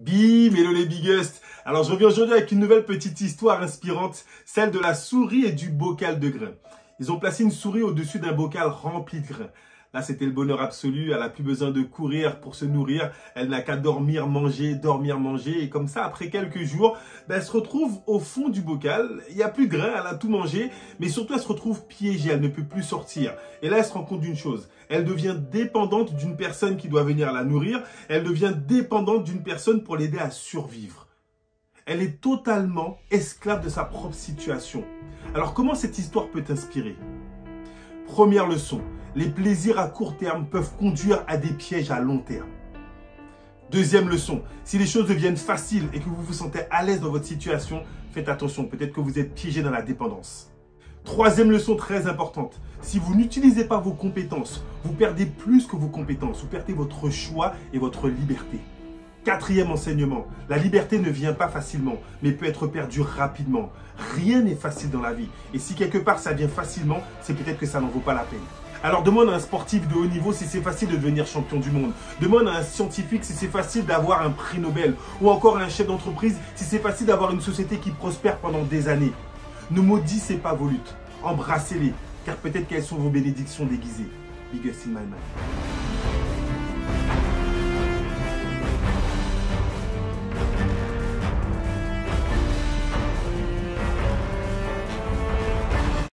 Bim, hello les biggest. Alors je reviens aujourd'hui avec une nouvelle petite histoire inspirante, celle de la souris et du bocal de grains. Ils ont placé une souris au-dessus d'un bocal rempli de grains. Là, c'était le bonheur absolu. Elle n'a plus besoin de courir pour se nourrir. Elle n'a qu'à dormir, manger, dormir, manger. Et comme ça, après quelques jours, elle se retrouve au fond du bocal. Il n'y a plus de grains, elle a tout mangé. Mais surtout, elle se retrouve piégée. Elle ne peut plus sortir. Et là, elle se rend compte d'une chose. Elle devient dépendante d'une personne qui doit venir la nourrir. Elle devient dépendante d'une personne pour l'aider à survivre. Elle est totalement esclave de sa propre situation. Alors, comment cette histoire peut t'inspirer? Première leçon. Les plaisirs à court terme peuvent conduire à des pièges à long terme. Deuxième leçon, si les choses deviennent faciles et que vous vous sentez à l'aise dans votre situation, faites attention, peut-être que vous êtes piégé dans la dépendance. Troisième leçon très importante, si vous n'utilisez pas vos compétences, vous perdez plus que vos compétences, vous perdez votre choix et votre liberté. Quatrième enseignement, la liberté ne vient pas facilement, mais peut être perdue rapidement. Rien n'est facile dans la vie. Et si quelque part ça vient facilement, c'est peut-être que ça n'en vaut pas la peine. Alors demande à un sportif de haut niveau si c'est facile de devenir champion du monde. Demande à un scientifique si c'est facile d'avoir un prix Nobel. Ou encore à un chef d'entreprise si c'est facile d'avoir une société qui prospère pendant des années. Ne maudissez pas vos luttes. Embrassez-les, car peut-être qu'elles sont vos bénédictions déguisées. Biggest in my mind.